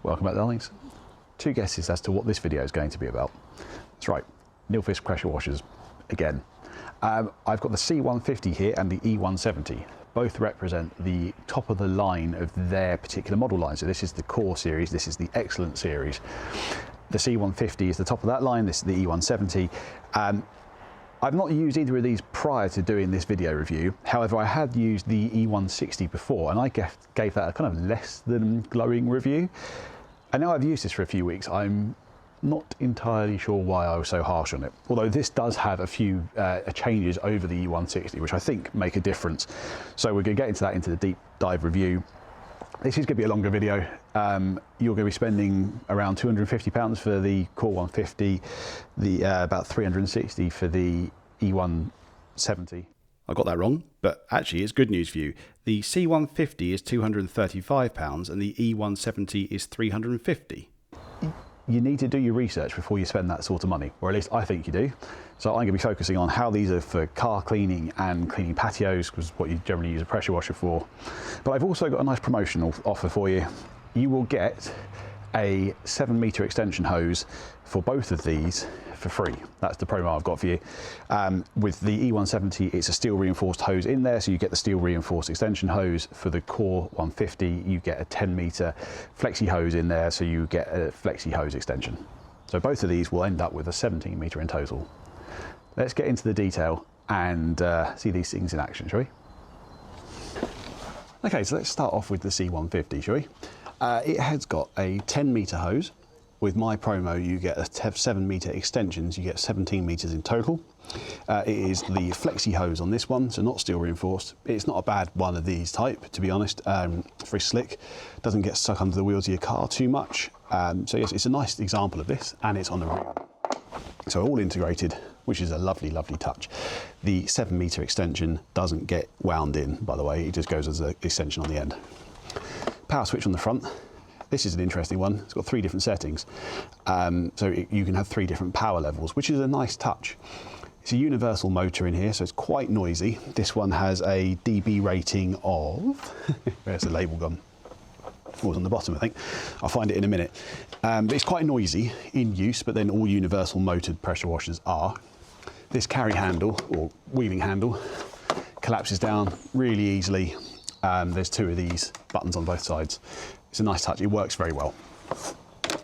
Welcome back, darlings. Two guesses as to what this video is going to be about. That's right, Nilfisk pressure washers again. I've got the C150 here and the E170. Both represent the top of the line of their particular model line. So this is the core series, this is the excellent series. The C150 is the top of that line, this is the E170. I've not used either of these prior to doing this video review. However, I had used the E160 before and I gave that a kind of less than glowing review. And now I've used this for a few weeks. I'm not entirely sure why I was so harsh on it. Although this does have a few changes over the E160, which I think make a difference. So we're gonna get into that, into the deep dive review. This is gonna be a longer video. You're gonna be spending around £250 for the Core 150, about 360 for the E170. I got that wrong, but actually it's good news for you. The C150 is £235 and the E170 is £350. You need to do your research before you spend that sort of money, or at least I think you do. So I'm going to be focusing on how these are for car cleaning and cleaning patios, because what you generally use a pressure washer for. But I've also got a nice promotional offer for you. You will get a 7-metre extension hose for both of these for free. That's the promo I've got for you. With the E170, it's a steel reinforced hose in there, so you get the steel reinforced extension hose. For the Core 150, you get a 10-metre flexi hose in there, so you get a flexi hose extension. So both of these will end up with a 17-metre in total. Let's get into the detail and see these things in action, shall we? Okay, so let's start off with the C150, shall we? It has got a 10-metre hose. With my promo, you get a 7-metre extensions, you get 17 metres in total. It is the flexi hose on this one, so not steel reinforced. It's not a bad one of these type, to be honest. Very slick, doesn't get stuck under the wheels of your car too much. So yes, it's a nice example of this, and it's on the rim. So all integrated, which is a lovely, lovely touch. The 7-metre extension doesn't get wound in, by the way, it just goes as an extension on the end. Power switch on the front. This is an interesting one. It's got 3 different settings. You can have 3 different power levels, which is a nice touch. It's a universal motor in here, so it's quite noisy. This one has a dB rating of, where's the label gone? Oh, it's on the bottom, I think. I'll find it in a minute. But it's quite noisy in use, but then all universal motored pressure washers are. This carry handle, or wheeling handle, collapses down really easily. There's 2 of these buttons on both sides. It's a nice touch, it works very well.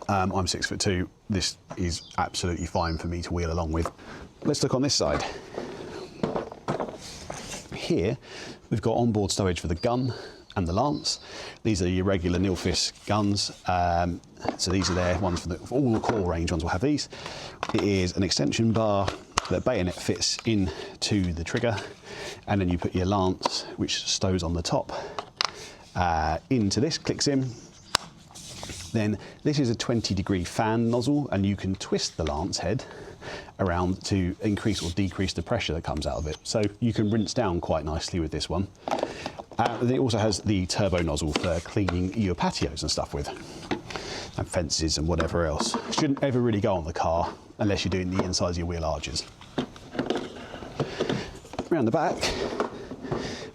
I'm 6'2", this is absolutely fine for me to wheel along with. Let's look on this side. Here, we've got onboard stowage for the gun and the lance. These are your regular Nilfisk guns. So these are their ones for all the core range ones will have these. It is an extension bar. The bayonet fits into the trigger, and then you put your lance, which stows on the top, into this, clicks in. Then this is a 20-degree fan nozzle, and you can twist the lance head around to increase or decrease the pressure that comes out of it. So you can rinse down quite nicely with this one. It also has the turbo nozzle for cleaning your patios and stuff with, and fences and whatever else. Shouldn't ever really go on the car unless you're doing the insides of your wheel arches. Around the back,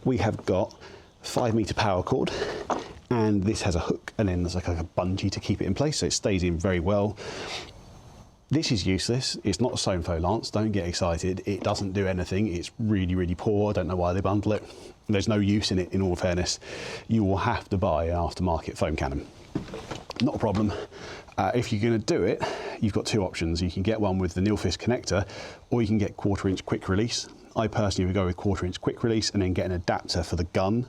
we have got 5-metre power cord, and this has a hook, and then there's like a bungee to keep it in place, so it stays in very well. This is useless. It's not a Somfo lance, don't get excited. It doesn't do anything. It's really, really poor. I don't know why they bundle it. There's no use in it, in all fairness. You will have to buy an aftermarket foam cannon. Not a problem. If you're going to do it, you've got 2 options. You can get one with the Nilfisk connector, or you can get 1/4-inch quick release. I personally would go with 1/4-inch quick release and then get an adapter for the gun,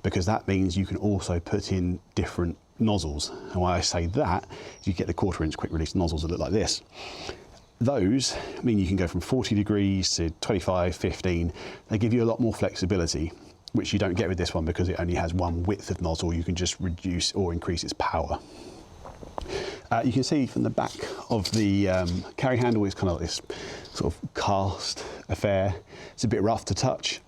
because that means you can also put in different nozzles. And why I say that is you get the 1/4-inch quick release nozzles that look like this. Those mean you can go from 40 degrees to 25, 15. They give you a lot more flexibility, which you don't get with this one because it only has one width of nozzle. You can just reduce or increase its power. You can see from the back of the carry handle, it's kind of like this sort of cast affair. It's a bit rough to touch.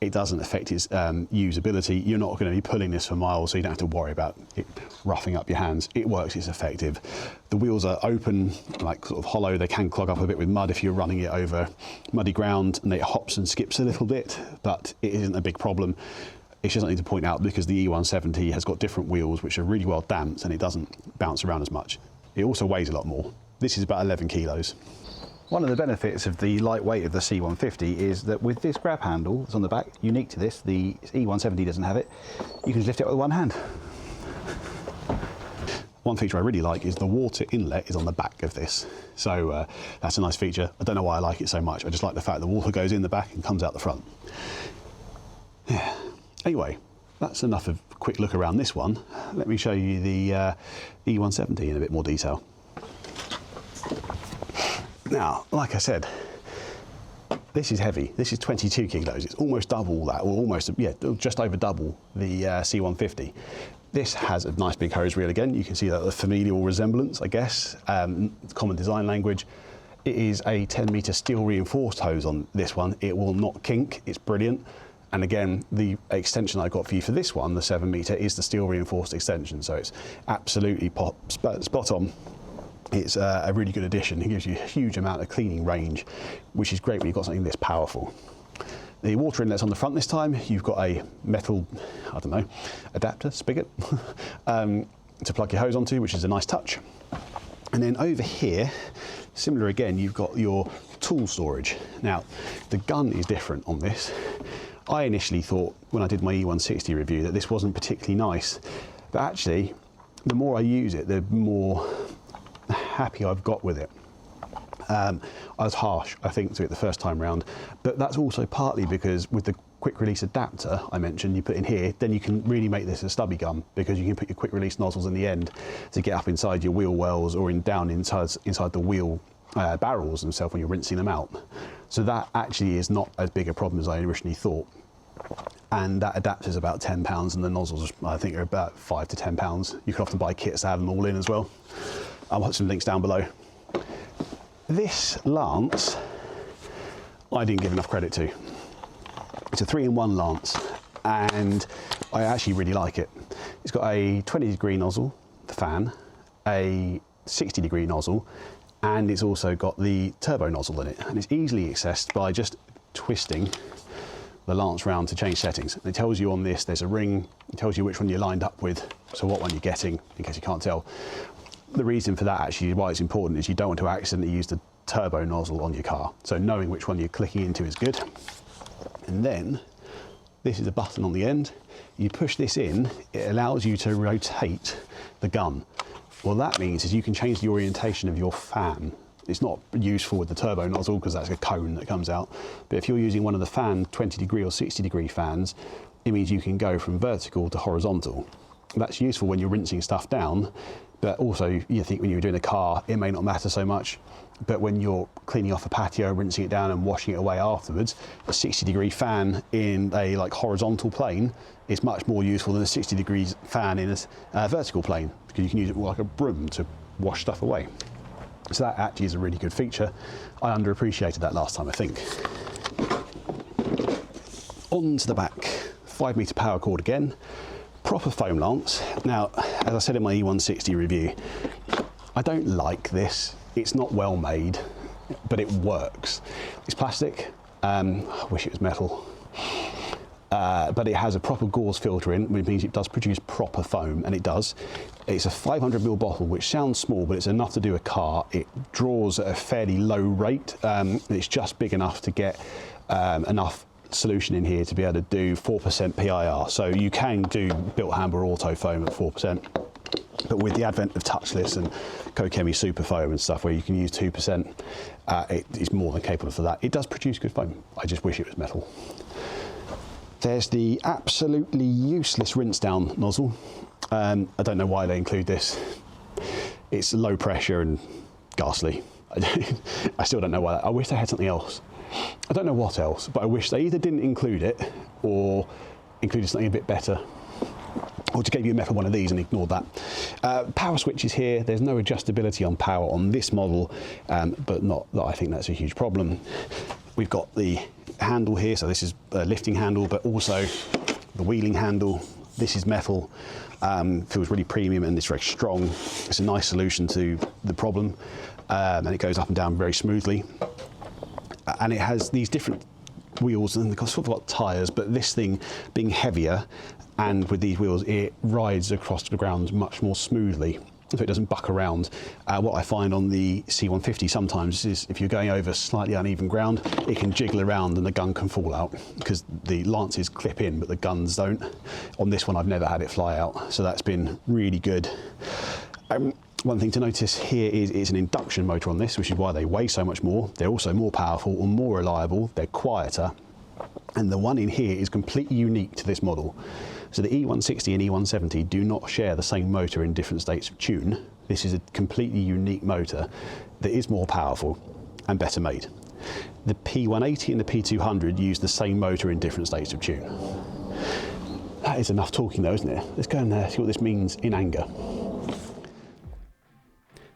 It doesn't affect its usability. You're not going to be pulling this for miles, so you don't have to worry about it roughing up your hands. It works, it's effective. The wheels are open, like sort of hollow. They can clog up a bit with mud if you're running it over muddy ground, and it hops and skips a little bit, but it isn't a big problem. It's just something to point out because the E170 has got different wheels which are really well damped and it doesn't bounce around as much. It also weighs a lot more. This is about 11 kilos. One of the benefits of the lightweight of the C150 is that with this grab handle that's on the back, unique to this, the E170 doesn't have it, you can just lift it with one hand. One feature I really like is the water inlet is on the back of this. So that's a nice feature. I don't know why I like it so much. I just like the fact the water goes in the back and comes out the front. Yeah. Anyway, that's enough of a quick look around this one. Let me show you the E170 in a bit more detail. Now, like I said, this is heavy. This is 22 kilos. It's almost double that, or almost, yeah, just over double the C150. This has a nice big hose reel again. You can see that the familial resemblance, I guess, common design language. It is a 10-meter steel reinforced hose on this one. It will not kink. It's brilliant. And again, the extension I got for you for this one, the 7-meter, is the steel reinforced extension. So it's absolutely spot on. It's a really good addition. It gives you a huge amount of cleaning range, which is great when you've got something this powerful. The water inlet's on the front this time. You've got a metal, I don't know, adapter, spigot, to plug your hose onto, which is a nice touch. And then over here, similar again, you've got your tool storage. Now, the gun is different on this. I initially thought, when I did my E160 review, that this wasn't particularly nice. But actually, the more I use it, the more happy I've got with it. I was harsh, I think, to it the first time round, but that's also partly because with the quick release adapter I mentioned you put in here, then you can really make this a stubby gun because you can put your quick release nozzles in the end to get up inside your wheel wells or down inside the wheel barrels themselves when you're rinsing them out. So that actually is not as big a problem as I originally thought. And that adapter is about £10 and the nozzles I think are about £5 to £10. You can often buy kits to add them all in as well. I'll put some links down below. This lance, I didn't give enough credit to. It's a 3-in-1 lance, and I actually really like it. It's got a 20-degree nozzle, the fan, a 60-degree nozzle, and it's also got the turbo nozzle in it. And it's easily accessed by just twisting the lance round to change settings. And it tells you on this, there's a ring, it tells you which one you're lined up with, so what one you're getting, in case you can't tell. The reason for that, actually, why it's important, is you don't want to accidentally use the turbo nozzle on your car. So knowing which one you're clicking into is good. And then, this is a button on the end. You push this in, it allows you to rotate the gun. What that means is you can change the orientation of your fan. It's not useful with the turbo nozzle because that's a cone that comes out. But if you're using one of the fan 20-degree or 60-degree fans, it means you can go from vertical to horizontal. That's useful when you're rinsing stuff down, but also you think when you're doing a car, it may not matter so much. But when you're cleaning off a patio, rinsing it down and washing it away afterwards, a 60-degree fan in a horizontal plane is much more useful than a 60 degrees fan in a vertical plane, because you can use it like a broom to wash stuff away. So that actually is a really good feature. I underappreciated that last time, I think. On to the back, 5-meter power cord again. Proper foam lance. Now, as I said in my E160 review, I don't like this. It's not well made, but it works. It's plastic. I wish it was metal. But it has a proper gauze filter in, which means it does produce proper foam, and it does. It's a 500ml bottle, which sounds small, but it's enough to do a car. It draws at a fairly low rate. It's just big enough to get enough solution in here to be able to do 4% PIR. So you can do built Hamber auto foam at 4%, but with the advent of touchless and Kokemi super foam and stuff where you can use 2%, it is more than capable for that. It does produce good foam. I just wish it was metal. There's the absolutely useless rinse down nozzle. I don't know why they include this. It's low pressure and ghastly. I still don't know why. I wish they had something else. I don't know what else, but I wish they either didn't include it or included something a bit better, or just gave you a metal one of these and ignored that. Power switch is here. There's no adjustability on power on this model, but not that I think that's a huge problem. We've got the handle here, so this is a lifting handle, but also the wheeling handle. This is metal, feels really premium and it's very strong. It's a nice solution to the problem, and it goes up and down very smoothly. And it has these different wheels and they've sort of got tyres, but this thing being heavier and with these wheels, it rides across the ground much more smoothly, so it doesn't buck around. What I find on the C150 sometimes is if you're going over slightly uneven ground, it can jiggle around and the gun can fall out because the lances clip in but the guns don't. On this one I've never had it fly out, so that's been really good. One thing to notice here is it's an induction motor on this, which is why they weigh so much more. They're also more powerful or more reliable, they're quieter, and the one in here is completely unique to this model. So the E160 and E170 do not share the same motor in different states of tune. This is a completely unique motor that is more powerful and better made. The P180 and the P200 use the same motor in different states of tune. That is enough talking though, isn't it? Let's go and see what this means in anger.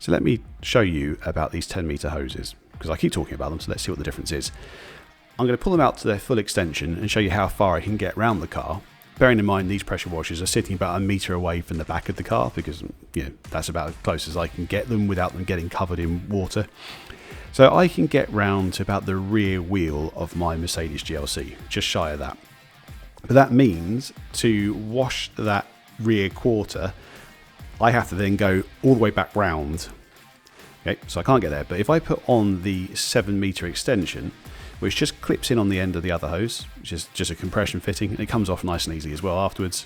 So let me show you about these 10-metre hoses, because I keep talking about them, so let's see what the difference is. I'm going to pull them out to their full extension and show you how far I can get around the car. Bearing in mind these pressure washers are sitting about a metre away from the back of the car, because that's about as close as I can get them without them getting covered in water. So I can get round to about the rear wheel of my Mercedes GLC, just shy of that. But that means to wash that rear quarter, I have to then go all the way back round. Okay, so I can't get there. But if I put on the 7-metre extension, which just clips in on the end of the other hose, which is just a compression fitting, and it comes off nice and easy as well afterwards.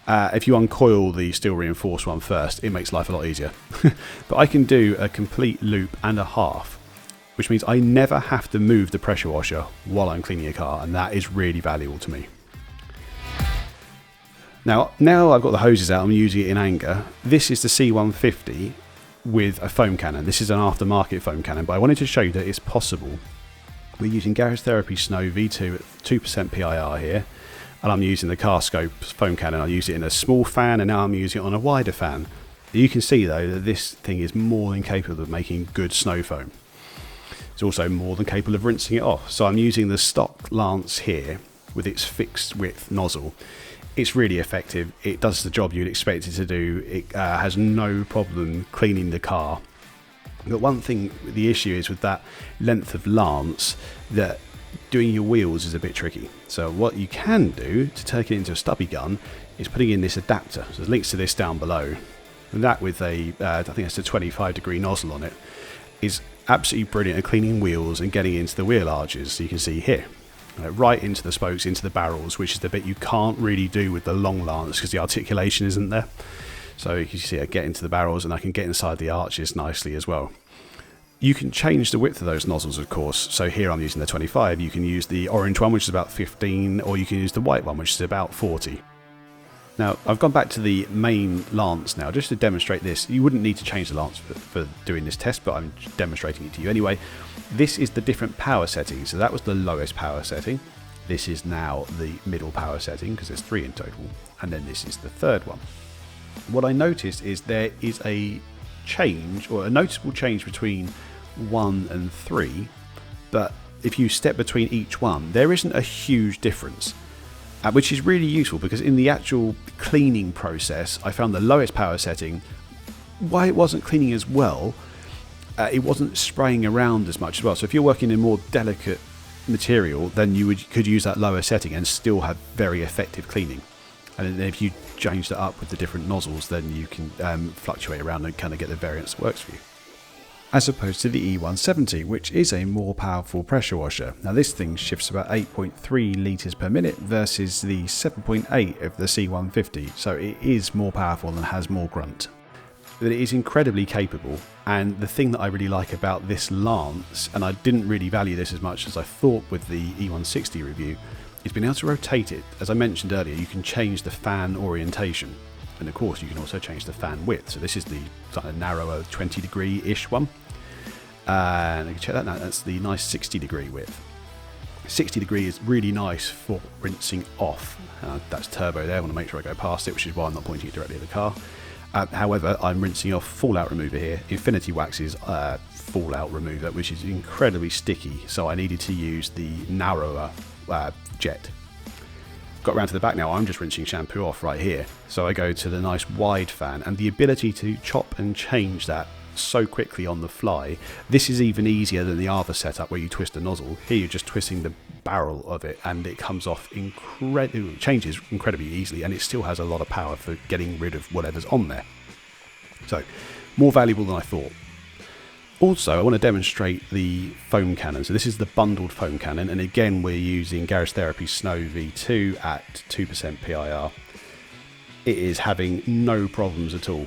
If you uncoil the steel reinforced one first, it makes life a lot easier. But I can do a complete loop and a half, which means I never have to move the pressure washer while I'm cleaning a car, and that is really valuable to me. Now I've got the hoses out, I'm using it in anger. This is the C150 with a foam cannon. This is an aftermarket foam cannon, but I wanted to show you that it's possible. We're using Garage Therapy Snow V2 at 2% PIR here, and I'm using the Carscope foam cannon. I use it in a small fan, and now I'm using it on a wider fan. You can see though that this thing is more than capable of making good snow foam. It's also more than capable of rinsing it off. So I'm using the stock Lance here with its fixed width nozzle. It's really effective. It does the job you'd expect it to do. It has no problem cleaning the car. But one thing, the issue is with that length of lance, that doing your wheels is a bit tricky. So what you can do to take it into a stubby gun is putting in this adapter. So there's links to this down below. And that with a, I think it's a 25-degree nozzle on it, is absolutely brilliant at cleaning wheels and getting into the wheel arches. So you can see here. Right into the spokes, into the barrels, which is the bit you can't really do with the long lance because the articulation isn't there. So you can see I get into the barrels and I can get inside the arches nicely as well. You can change the width of those nozzles, of course. So here I'm using the 25. You can use the orange one, which is about 15, or you can use the white one, which is about 40. Now, I've gone back to the main lance now, just to demonstrate this. You wouldn't need to change the lance for doing this test, but I'm demonstrating it to you anyway. This is the different power settings. So that was the lowest power setting. This is now the middle power setting, because there's 3 in total. And then this is the third one. What I noticed is there is a change, or a noticeable change between 1 and 3, but if you step between each one, there isn't a huge difference. Which is really useful because in the actual cleaning process, I found the lowest power setting, why it wasn't cleaning as well, it wasn't spraying around as much as well. So if you're working in more delicate material, then you could use that lower setting and still have very effective cleaning. And then if you change that up with the different nozzles, then you can fluctuate around and kind of get the variance that works for you. As opposed to the E170, which is a more powerful pressure washer. Now this thing shifts about 8.3 litres per minute versus the 7.8 of the C150, so it is more powerful and has more grunt. But it is incredibly capable, and the thing that I really like about this lance, and I didn't really value this as much as I thought with the E160 review, is being able to rotate it. As I mentioned earlier, you can change the fan orientation. And of course you can also change the fan width. So this is the kind of narrower 20-degree-ish one. And you can check that now, that's the nice 60-degree width. 60 degree is really nice for rinsing off. That's turbo there, I want to make sure I go past it, which is why I'm not pointing it directly at the car. However, I'm rinsing off fallout remover here. Infinity Wax's fallout remover, which is incredibly sticky, so I needed to use the narrower jet. Got around to the back now, I'm just rinsing shampoo off right here. So I go to the nice wide fan, and the ability to chop and change that so quickly on the fly. This is even easier than the other setup where you twist a nozzle. Here you're just twisting the barrel of it, and it comes off changes incredibly easily, and it still has a lot of power for getting rid of whatever's on there. So, more valuable than I thought. Also, I want to demonstrate the foam cannon. So this is the bundled foam cannon, and again we're using Garage Therapy Snow V2 at 2% PIR. It is having no problems at all.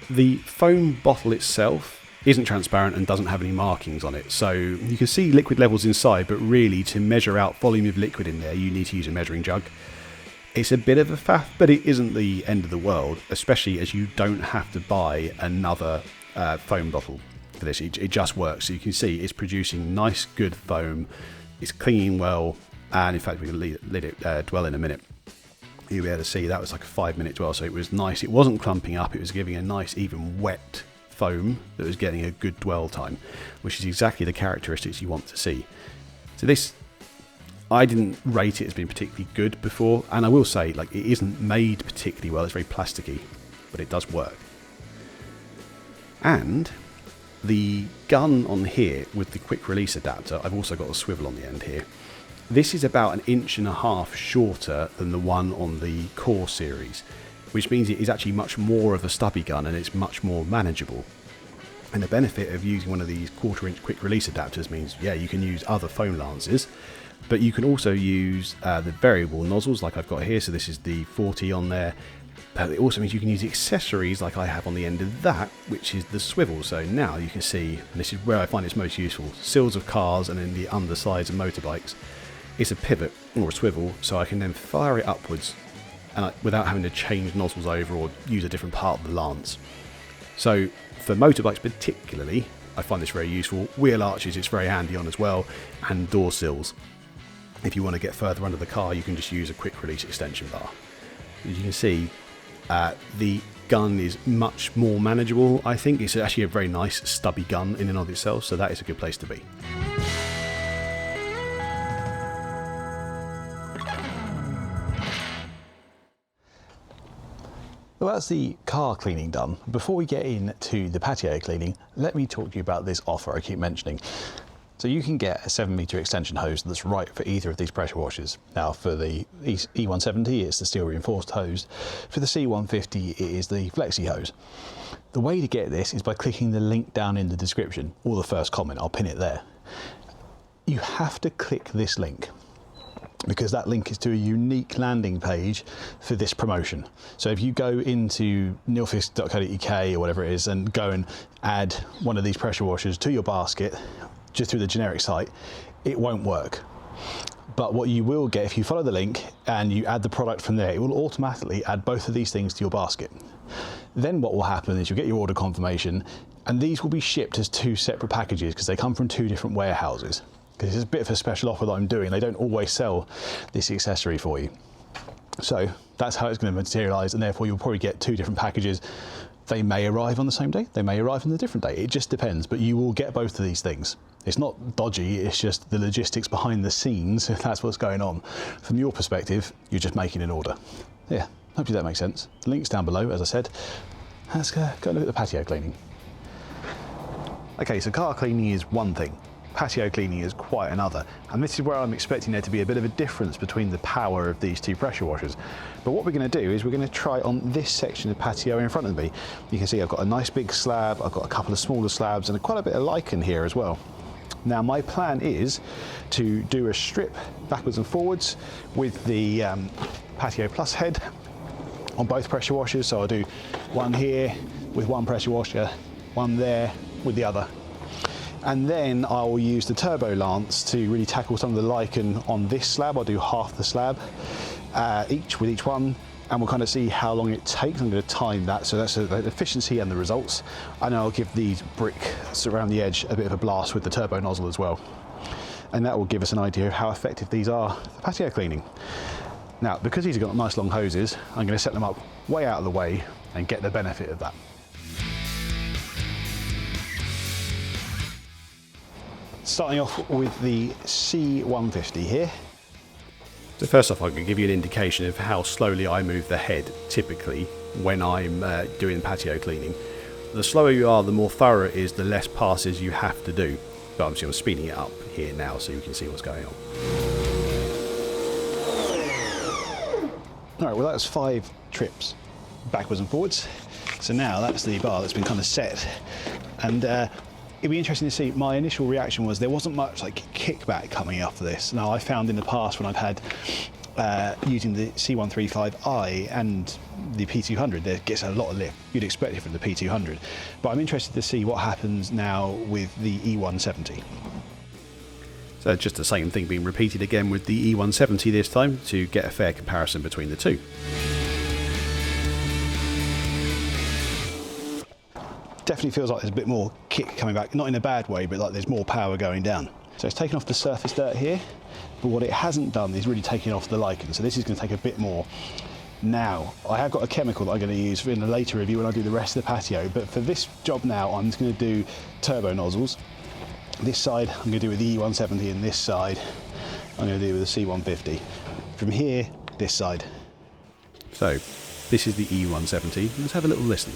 The foam bottle itself isn't transparent and doesn't have any markings on it, so you can see liquid levels inside, but really to measure out volume of liquid in there you need to use a measuring jug. It's a bit of a faff, but it isn't the end of the world, especially as you don't have to buy another foam bottle for this. It just works. So you can see it's producing nice good foam, it's cleaning well, and in fact we can let it dwell in a minute. You'll be able to see that was like a 5-minute dwell, so it was nice. It wasn't clumping up, it was giving a nice even wet foam that was getting a good dwell time, which is exactly the characteristics you want to see. So this, I didn't rate it as being particularly good before, and I will say, like, it isn't made particularly well. It's very plasticky, but it does work. And the gun on here with the quick release adapter, I've also got a swivel on the end here. This is about 1.5 inches shorter than the one on the Core series, which means it is actually much more of a stubby gun and it's much more manageable. And the benefit of using one of these 1/4 inch quick release adapters means, yeah, you can use other foam lances, but you can also use the variable nozzles like I've got here. So this is the 40 on there. But it also means you can use accessories like I have on the end of that, which is the swivel. So now you can see, and this is where I find it's most useful, sills of cars and then the undersides of motorbikes. It's a pivot or a swivel, so I can then fire it upwards and without having to change nozzles over or use a different part of the lance. So for motorbikes particularly, I find this very useful. Wheel arches it's very handy on as well, and door sills. If you want to get further under the car, you can just use a quick release extension bar. As you can see, the gun is much more manageable. I think it's actually a very nice stubby gun in and of itself, so that is a good place to be. Well, that's the car cleaning done. Before we get into the patio cleaning, let me talk to you about this offer I keep mentioning. So you can get a 7-meter extension hose that's right for either of these pressure washers. Now for the E170 it's the steel reinforced hose. For the C150 it is the flexi hose. The way to get this is by clicking the link down in the description or the first comment, I'll pin it there. You have to click this link, because that link is to a unique landing page for this promotion. So if you go into nilfisk.co.uk or whatever it is and go and add one of these pressure washers to your basket just through the generic site, it won't work. But what you will get if you follow the link and you add the product from there, it will automatically add both of these things to your basket. Then what will happen is you'll get your order confirmation, and these will be shipped as 2 separate packages because they come from 2 different warehouses. Because it's a bit of a special offer that I'm doing. They don't always sell this accessory for you. So that's how it's going to materialise, and therefore you'll probably get 2 different packages. They may arrive on the same day, they may arrive on a different day. It just depends, but you will get both of these things. It's not dodgy, it's just the logistics behind the scenes. That's what's going on. From your perspective, you're just making an order. Yeah, hopefully that makes sense. The link's down below, as I said. Let's go look at the patio cleaning. Okay, so car cleaning is one thing. Patio cleaning is quite another, and this is where I'm expecting there to be a bit of a difference between the power of these 2 pressure washers. But what we're going to do is we're going to try on this section of patio in front of me. You can see I've got a nice big slab, I've got a couple of smaller slabs and quite a bit of lichen here as well. Now my plan is to do a strip backwards and forwards with the Patio Plus head on both pressure washers. So I'll do one here with one pressure washer, one there with the other. And then I will use the turbo lance to really tackle some of the lichen on this slab. I'll do half the slab with each one, and we'll kind of see how long it takes. I'm going to time that, so that's the efficiency and the results. And I'll give these bricks around the edge a bit of a blast with the turbo nozzle as well. And that will give us an idea of how effective these are for patio cleaning. Now, because these have got nice long hoses, I'm going to set them up way out of the way and get the benefit of that. Starting off with the C150 here. So first off, I can give you an indication of how slowly I move the head typically when I'm doing patio cleaning. The slower you are, the more thorough it is, the less passes you have to do. But obviously I'm speeding it up here now so you can see what's going on. All right, well that's 5 trips backwards and forwards. So now that's the bar that's been kind of set. And it'd be interesting to see. My initial reaction was there wasn't much like kickback coming off of this. Now I found in the past when I've had using the C135i and the P200, there gets a lot of lift. You'd expect it from the P200. But I'm interested to see what happens now with the E170. So just the same thing being repeated again with the E170 this time to get a fair comparison between the two. Definitely feels like there's a bit more kick coming back, not in a bad way, but like there's more power going down. So it's taken off the surface dirt here, but what it hasn't done is really taken off the lichen. So this is going to take a bit more. Now, I have got a chemical that I'm going to use in a later review when I do the rest of the patio, but for this job now, I'm just going to do turbo nozzles. This side, I'm going to do with the E170, and this side, I'm going to do with the C150. From here, this side. So, this is the E170. Let's have a little listen.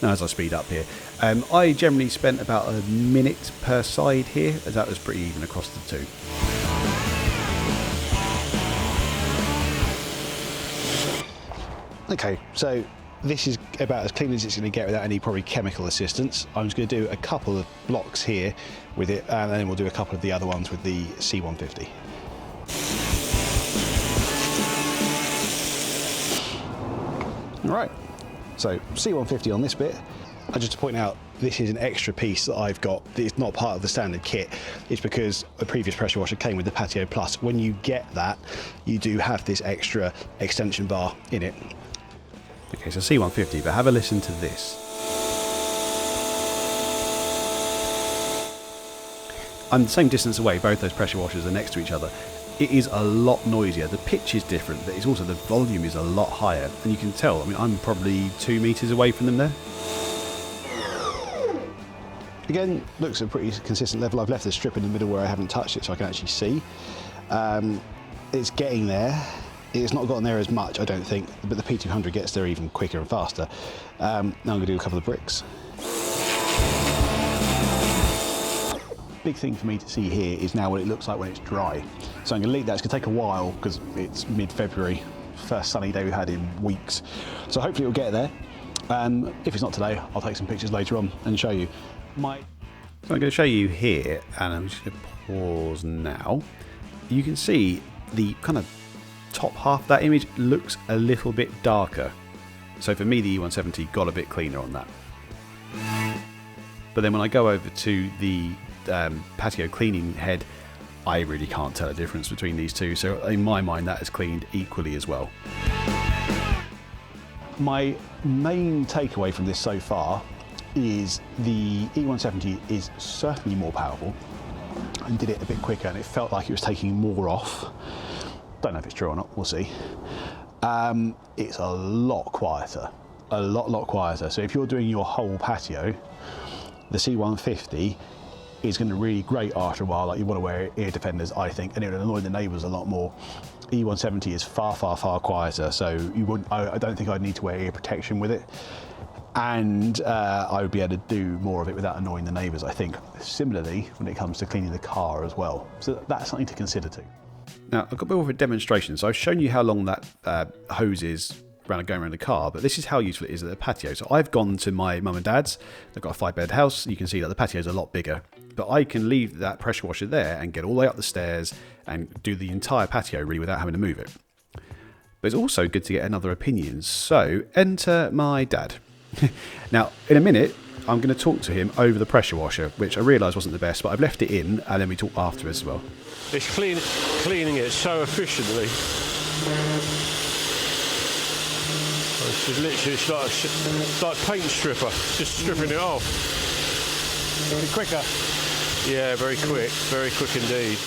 Now, as I speed up here, I generally spent about a minute per side here, as that was pretty even across the two. Okay, so this is about as clean as it's going to get without any probably chemical assistance. I'm just going to do a couple of blocks here with it, and then we'll do a couple of the other ones with the C150. All right, so C150 on this bit. Just to point out, this is an extra piece that I've got. It's not part of the standard kit. It's because a previous pressure washer came with the Patio Plus. When you get that, you do have this extra extension bar in it. Okay, so C150, but have a listen to this. I'm the same distance away, both those pressure washers are next to each other. It is a lot noisier. The pitch is different, but it's also the volume is a lot higher. And you can tell, I mean, I'm probably 2 meters away from them there. Again, looks a pretty consistent level. I've left the strip in the middle where I haven't touched it so I can actually see. It's getting there. It's not gotten there as much, I don't think, but the P200 gets there even quicker and faster. Now I'm going to do a couple of bricks. Big thing for me to see here is now what it looks like when it's dry. So I'm going to leave that. It's going to take a while because it's mid-February, first sunny day we've had in weeks. So hopefully it'll get there. If it's not today, I'll take some pictures later on and show you. So I'm going to show you here, and I'm just going to pause now. You can see the kind of top half of that image looks a little bit darker. So for me, the E170 got a bit cleaner on that. But then when I go over to the patio cleaning head, I really can't tell a difference between these two. So in my mind, that is cleaned equally as well. My main takeaway from this so far is the E170 is certainly more powerful and did it a bit quicker, and it felt like it was taking more off. Don't know if it's true or not, we'll see. It's a lot quieter, a lot quieter. So if you're doing your whole patio, the C150 is going to really grate after a while. Like, you want to wear ear defenders, I think, and it would annoy the neighbours a lot more. E170 is far quieter, so you wouldn't. I don't think I'd need to wear ear protection with it, and I would be able to do more of it without annoying the neighbours, I think. Similarly, when it comes to cleaning the car as well, so that's something to consider too. Now, I've got a bit of a demonstration. So I've shown you how long that hose is going around the car, but this is how useful it is at the patio. So I've gone to my mum and dad's. They've got a 5-bed house. You can see that the patio is a lot bigger, but I can leave that pressure washer there and get all the way up the stairs and do the entire patio really without having to move it. But it's also good to get another opinion. So enter my dad. Now, in a minute, I'm going to talk to him over the pressure washer, which I realise wasn't the best, but I've left it in, and then we talk afterwards as well. It's cleaning it so efficiently. It's literally it's like paint stripper, just stripping it off. Very quicker. Yeah, very quick indeed.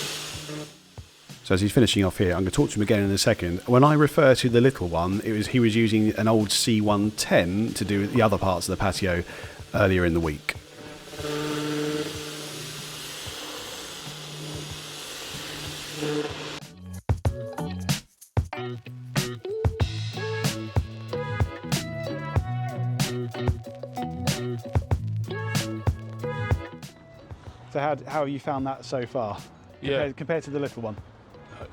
So as he's finishing off here, I'm going to talk to him again in a second. When I refer to the little one, he was using an old C110 to do the other parts of the patio earlier in the week. So how have you found that so far? Compared to the little one?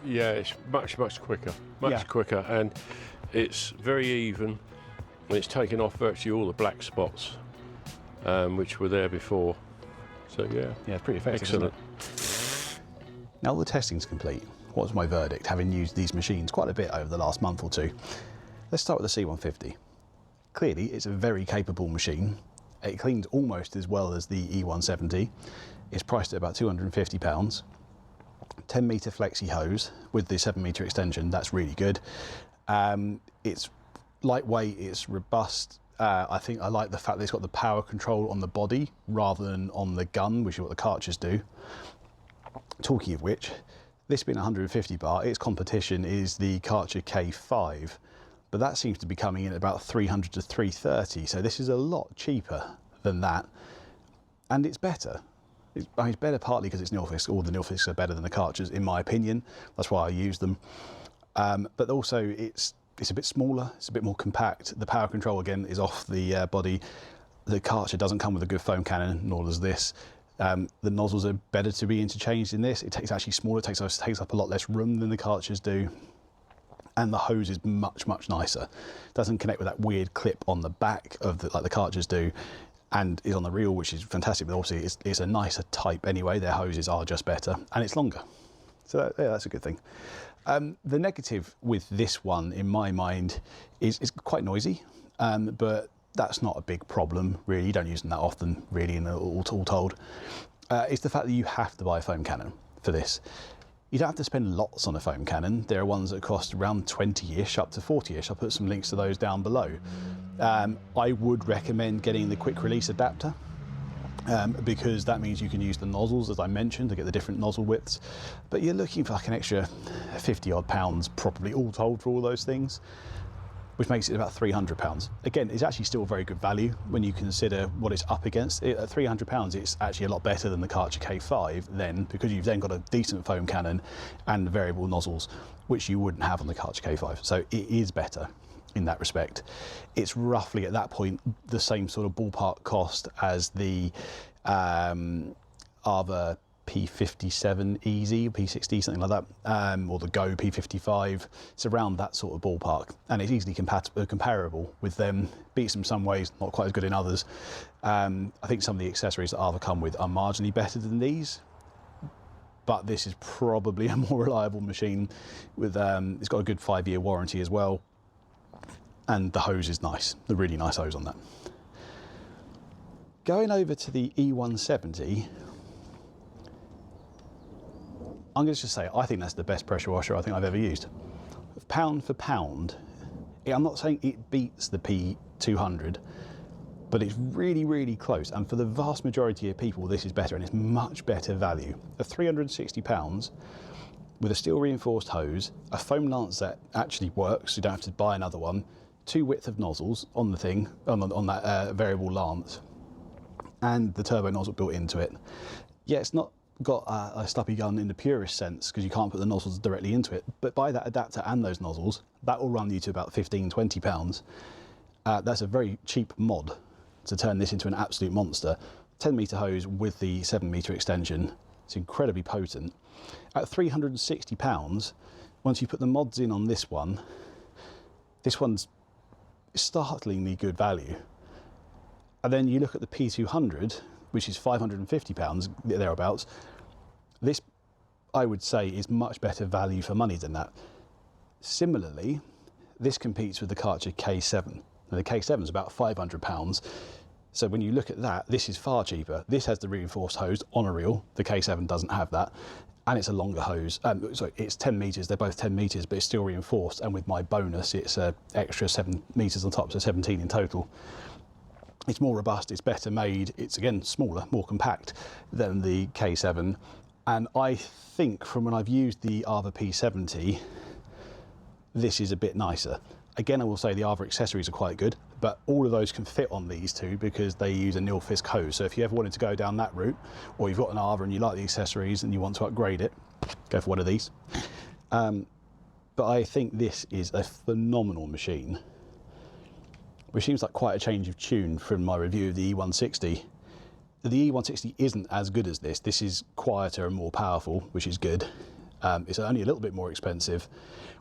Yeah, it's much quicker, Yeah. quicker, and it's very even. And it's taken off virtually all the black spots, which were there before. So yeah, Yeah, pretty effective. excellent. Isn't it? Now the testing's complete. What's my verdict, having used these machines quite a bit over the last month or two? Let's start with the C150. Clearly, it's a very capable machine. It cleans almost as well as the E170. It's priced at about £250. 10 metre flexi hose with the 7 metre extension, that's really good. It's lightweight, it's robust. I think I like the fact that it's got the power control on the body rather than on the gun, which is what the Karchers do. Talking of which, this being 150 bar, its competition is the Karcher K5, but that seems to be coming in at about 300 to 330, so this is a lot cheaper than that, and it's better. It's better partly because it's Nilfisk. All the Nilfisks are better than the Karchers, in my opinion. That's why I use them. But also, it's a bit smaller, it's a bit more compact. The power control, again, is off the body. The Karcher doesn't come with a good foam cannon, nor does this. The nozzles are better to be interchanged in this. It's actually smaller, it takes up a lot less room than the Karchers do. And the hose is much nicer. It doesn't connect with that weird clip on the back of like the Karchers do, and is on the reel, which is fantastic, but obviously it's a nicer type anyway. Their hoses are just better, and it's longer. So that's a good thing. The negative with this one, in my mind, is quite noisy, but that's not a big problem, really. You don't use them that often, really, all told. It's the fact that you have to buy a foam cannon for this. You don't have to spend lots on a foam cannon. There are ones that cost around 20-ish up to 40-ish. I'll put some links to those down below. I would recommend getting the quick release adapter because that means you can use the nozzles, as I mentioned, to get the different nozzle widths. But you're looking for like an extra 50 odd pounds, probably all told, for all those things, which makes it about £300. Again, it's actually still very good value when you consider what it's up against. At £300, it's actually a lot better than the Karcher K5 then, because you've then got a decent foam cannon and variable nozzles, which you wouldn't have on the Karcher K5. So it is better in that respect. It's roughly at that point the same sort of ballpark cost as the Arva P57 Easy, P60, something like that, or the Go P55. It's around that sort of ballpark, and it's easily comparable with them. Beats them some ways, not quite as good in others. I think some of the accessories that Arva come with are marginally better than these, but this is probably a more reliable machine. With it's got a good 5-year warranty as well, and the hose is nice, the really nice hose on that. Going over to the E170, I'm going to just say, I think that's the best pressure washer I think I've ever used. Pound for pound, I'm not saying it beats the P200, but it's really close. And for the vast majority of people, this is better, and it's much better value. At £360, with a steel reinforced hose, a foam lance that actually works, you don't have to buy another one, 2 width of nozzles on the thing, on that variable lance, and the turbo nozzle built into it. Yeah, it's not got a stumpy gun in the purest sense, because you can't put the nozzles directly into it, but buy that adapter and those nozzles, that will run you to about £15–20. That's a very cheap mod to turn this into an absolute monster. 10 metre hose with the 7 metre extension. It's incredibly potent. At £360, once you put the mods in on this one's startlingly good value. And then you look at the P200, which is £550 thereabouts. This, I would say, is much better value for money than that. Similarly, this competes with the Karcher K7. Now, the K7 is about £500. So when you look at that, this is far cheaper. This has the reinforced hose on a reel. The K7 doesn't have that. And it's a longer hose. So it's 10 metres. They're both 10 metres, but it's still reinforced. And with my bonus, it's an extra 7 metres on top, so 17 in total. It's more robust, it's better made, it's again smaller, more compact than the K7. And I think from when I've used the Arva P70, this is a bit nicer. Again, I will say the Arva accessories are quite good, but all of those can fit on these two because they use a Nilfisk hose. So if you ever wanted to go down that route, or you've got an Arva and you like the accessories and you want to upgrade it, go for one of these. But I think this is a phenomenal machine, which seems like quite a change of tune from my review of the E160. The E160 isn't as good as this. This is quieter and more powerful, which is good. It's only a little bit more expensive.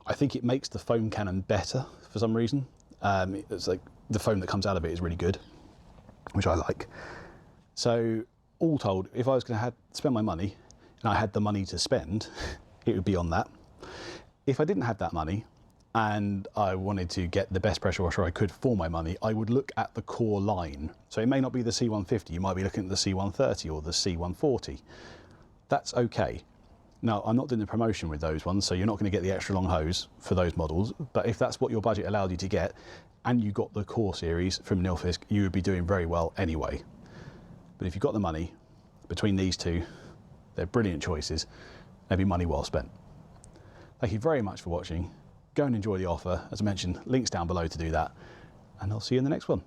I think it makes the foam cannon better for some reason. It's like the foam that comes out of it is really good, which I like. So all told, if I was going to spend my money and I had the money to spend, it would be on that. If I didn't have that money and I wanted to get the best pressure washer I could for my money, I would look at the core line. So it may not be the C150, you might be looking at the C130 or the C140. That's okay. Now, I'm not doing the promotion with those ones, so you're not going to get the extra long hose for those models, but if that's what your budget allowed you to get, and you got the core series from Nilfisk, you would be doing very well anyway. But if you've got the money, between these two, they're brilliant choices, maybe money well spent. Thank you very much for watching. Go and enjoy the offer. As I mentioned, links down below to do that, and I'll see you in the next one.